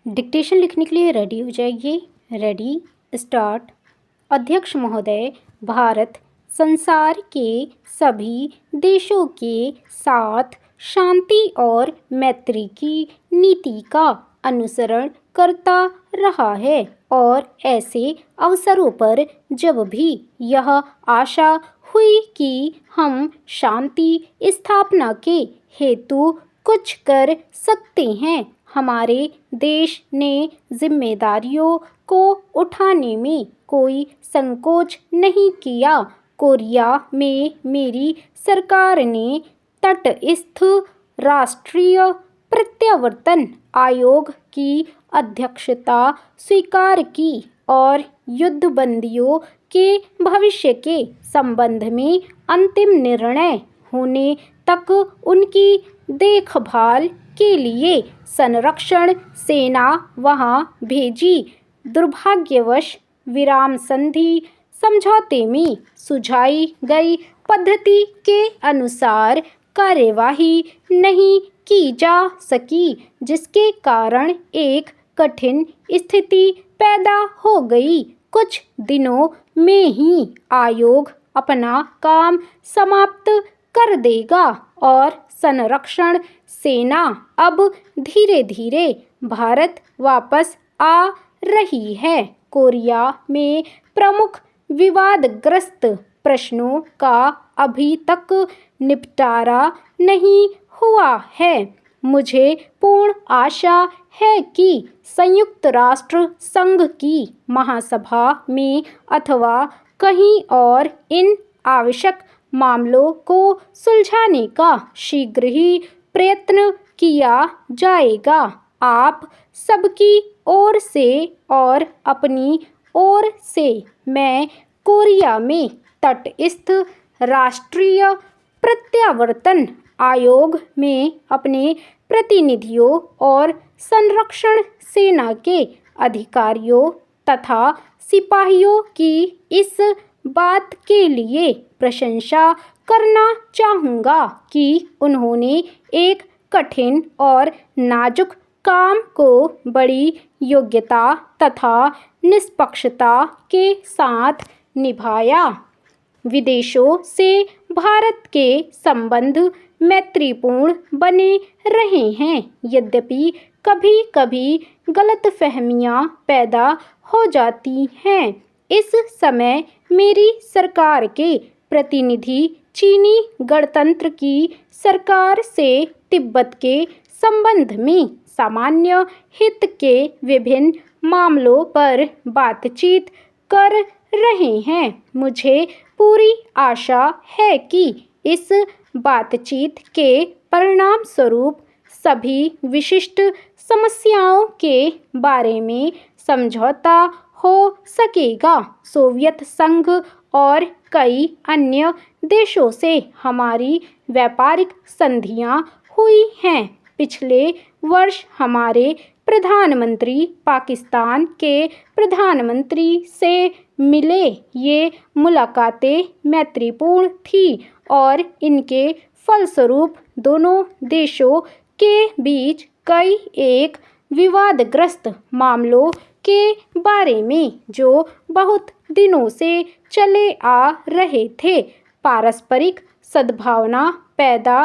Dictation लिखने के लिए रेडी हो जाइए। Ready, start. अध्यक्ष महोदय, भारत संसार के सभी देशों के साथ शांति और मैत्री की नीति का अनुसरण करता रहा है और ऐसे अवसरों पर जब भी यह आशा हुई कि हम शांति स्थापना के हेतु कुछ कर सकते हैं, हमारे देश ने जिम्मेदारियों को उठाने में कोई संकोच नहीं किया। कोरिया में मेरी सरकार ने तटस्थ राष्ट्रीय प्रत्यावर्तन आयोग की अध्यक्षता स्वीकार की और युद्धबंदियों के भविष्य के संबंध में अंतिम निर्णय होने तक उनकी देखभाल के लिए संरक्षण सेना वहां भेजी। दुर्भाग्यवश विराम संधि समझौते में सुझाई गई पद्धति के अनुसार कार्यवाही नहीं की जा सकी, जिसके कारण एक कठिन स्थिति पैदा हो गई। कुछ दिनों में ही आयोग अपना काम समाप्त कर देगा और संरक्षण सेना अब धीरे धीरे भारत वापस आ रही है। कोरिया में प्रमुख विवादग्रस्त प्रश्नों का अभी तक निपटारा नहीं हुआ है। मुझे पूर्ण आशा है कि संयुक्त राष्ट्र संघ की महासभा में अथवा कहीं और इन आवश्यक मामलों को सुलझाने का शीघ्र ही प्रयत्न किया जाएगा। आप सबकी ओर से और अपनी ओर से मैं कोरिया में तटस्थ राष्ट्रीय प्रत्यावर्तन आयोग में अपने प्रतिनिधियों और संरक्षण सेना के अधिकारियों तथा सिपाहियों की इस बात के लिए प्रशंसा करना चाहूँगा कि उन्होंने एक कठिन और नाजुक काम को बड़ी योग्यता तथा निष्पक्षता के साथ निभाया। विदेशों से भारत के संबंध मैत्रीपूर्ण बने रहे हैं, यद्यपि कभी कभी गलतफहमियां पैदा हो जाती हैं। इस समय मेरी सरकार के प्रतिनिधि चीनी गणतंत्र की सरकार से तिब्बत के संबंध में सामान्य हित के विभिन्न मामलों पर बातचीत कर रहे हैं। मुझे पूरी आशा है कि इस बातचीत के परिणाम स्वरूप सभी विशिष्ट समस्याओं के बारे में समझौता हो सकेगा। सोवियत संघ और कई अन्य देशों से हमारी व्यापारिक संधियां हुई हैं। पिछले वर्ष हमारे प्रधानमंत्री पाकिस्तान के प्रधानमंत्री से मिले। ये मुलाकातें मैत्रीपूर्ण थी और इनके फलस्वरूप दोनों देशों के बीच कई एक विवादग्रस्त मामलों के बारे में जो बहुत दिनों से चले आ रहे थे, पारस्परिक सद्भावना पैदा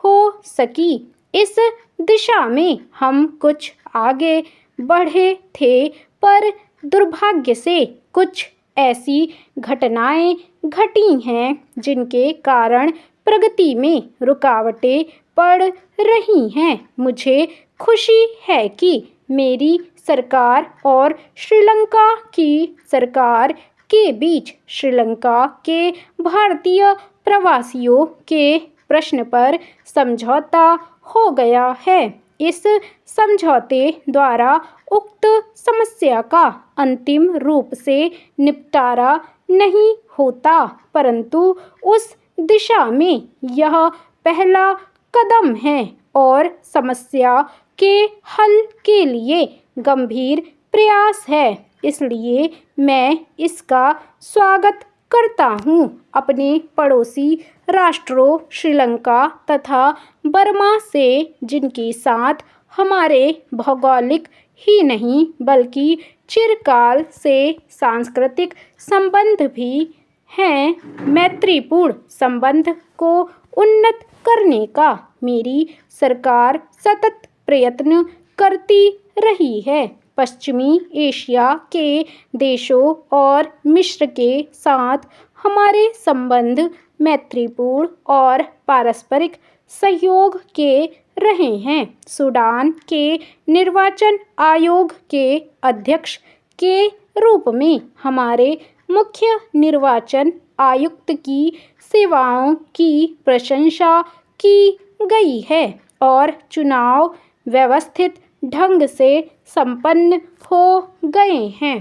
हो सकी। इस दिशा में हम कुछ आगे बढ़े थे, पर दुर्भाग्य से कुछ ऐसी घटनाएं घटी हैं जिनके कारण प्रगति में रुकावटें पड़ रही हैं। मुझे खुशी है कि मेरी सरकार और श्रीलंका की सरकार के बीच श्रीलंका के भारतीय प्रवासियों के प्रश्न पर समझौता हो गया है। इस समझौते द्वारा उक्त समस्या का अंतिम रूप से निपटारा नहीं होता, परंतु उस दिशा में यह पहला कदम है और समस्या के हल के लिए गंभीर प्रयास है। इसलिए मैं इसका स्वागत करता हूँ। अपने पड़ोसी राष्ट्रों श्रीलंका तथा बर्मा से, जिनके साथ हमारे भौगोलिक ही नहीं बल्कि चिरकाल से सांस्कृतिक संबंध भी हैं। मैत्रीपूर्ण संबंध को उन्नत करने का मेरी सरकार सतत प्रयत्न करती रही है। पश्चिमी एशिया के देशों और मिस्र के साथ हमारे संबंध मैत्रीपूर्ण और पारस्परिक सहयोग के रहे हैं। सूडान के निर्वाचन आयोग के अध्यक्ष के रूप में हमारे मुख्य निर्वाचन आयुक्त की सेवाओं की प्रशंसा की गई है और चुनाव व्यवस्थित ढंग से संपन्न हो गए हैं।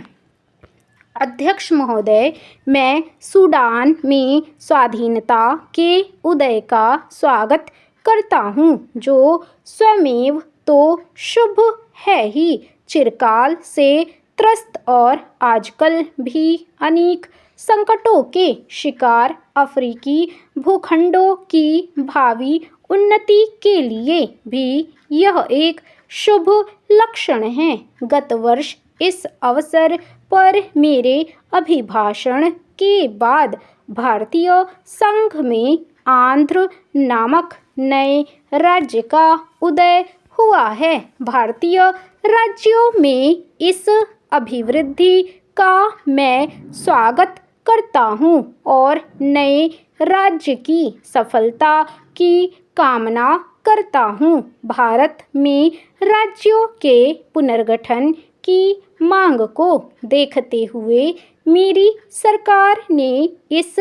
अध्यक्ष महोदय, मैं सूडान में स्वाधीनता के उदय का स्वागत करता हूँ, जो स्वमेव तो शुभ है ही, चिरकाल से त्रस्त और आजकल भी अनेक संकटों के शिकार अफ्रीकी भूखंडों की भावी उन्नति के लिए भी यह एक शुभ लक्षण है। गत वर्ष इस अवसर पर मेरे अभिभाषण के बाद भारतीय संघ में आंध्र नामक नए राज्य का उदय हुआ है। भारतीय राज्यों में इस अभिवृद्धि का मैं स्वागत करता हूँ और नए राज्य की सफलता की कामना करता हूँ। भारत में राज्यों के पुनर्गठन की मांग को देखते हुए मेरी सरकार ने इस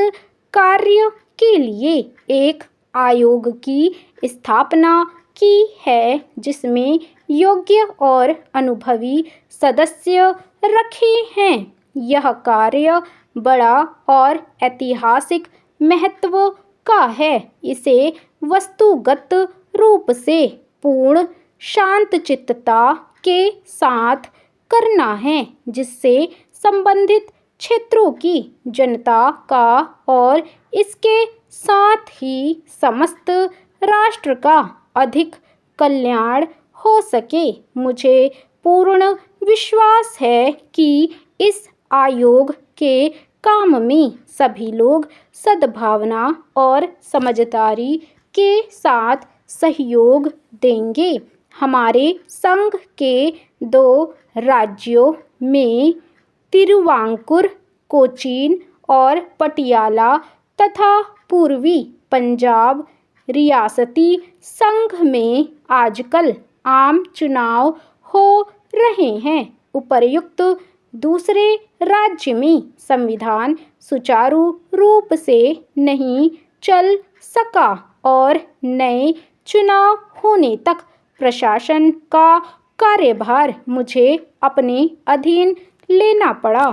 कार्य के लिए एक आयोग की स्थापना की है, जिसमें योग्य और अनुभवी सदस्य रखे हैं। यह कार्य बड़ा और ऐतिहासिक महत्व का है। इसे वस्तुगत रूप से पूर्ण शांतचित्तता के साथ करना है, जिससे संबंधित क्षेत्रों की जनता का और इसके साथ ही समस्त राष्ट्र का अधिक कल्याण हो सके। मुझे पूर्ण विश्वास है कि इस आयोग के काम में सभी लोग सद्भावना और समझदारी के साथ सहयोग देंगे। हमारे संघ के 2 राज्यों में तिरुवांकुर, कोचीन और पटियाला तथा पूर्वी पंजाब रियासती संघ में आजकल आम चुनाव हो रहे हैं। उपर्युक्त दूसरे राज्य में संविधान सुचारू रूप से नहीं चल सका और नए चुनाव होने तक प्रशासन का कार्यभार मुझे अपने अधीन लेना पड़ा।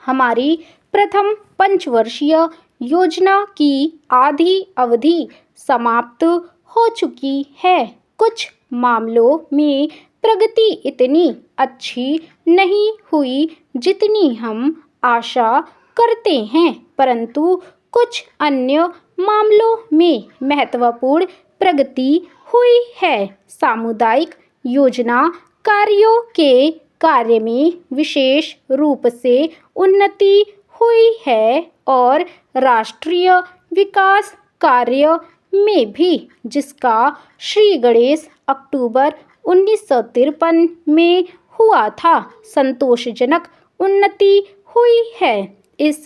हमारी प्रथम पंचवर्षीय योजना की आधी अवधि समाप्त हो चुकी है। कुछ मामलों में प्रगति इतनी अच्छी नहीं हुई जितनी हम आशा करते हैं, परंतु कुछ अन्य मामलों में महत्वपूर्ण प्रगति हुई है। सामुदायिक योजना कार्यों के कार्य में विशेष रूप से उन्नति हुई है और राष्ट्रीय विकास कार्य में भी, जिसका श्री गणेश अक्टूबर 1953 में हुआ था, संतोषजनक उन्नति हुई है। इस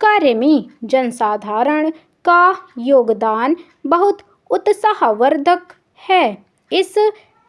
कार्य में जनसाधारण का योगदान बहुत उत्साहवर्धक है। इस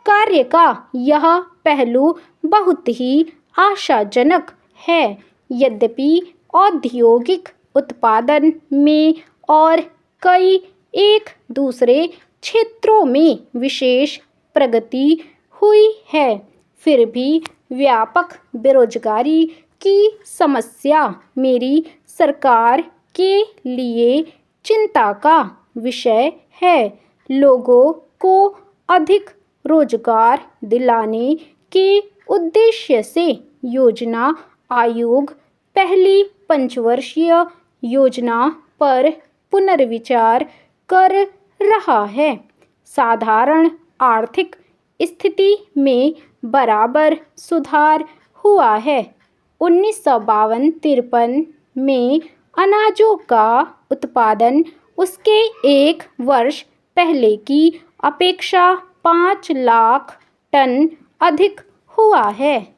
कार्य का यह पहलू बहुत ही आशाजनक है। यद्यपि औद्योगिक उत्पादन में और कई एक दूसरे क्षेत्रों में विशेष प्रगति हुई है, फिर भी व्यापक बेरोजगारी की समस्या मेरी सरकार के लिए चिंता का विषय है। लोगों को अधिक रोजगार दिलाने के उद्देश्य से योजना आयोग पहली पंचवर्षीय योजना पर पुनर्विचार कर रहा है। साधारण आर्थिक स्थिति में बराबर सुधार हुआ है। 1952-53 में अनाजों का उत्पादन उसके एक वर्ष पहले की अपेक्षा 5 लाख टन अधिक हुआ है।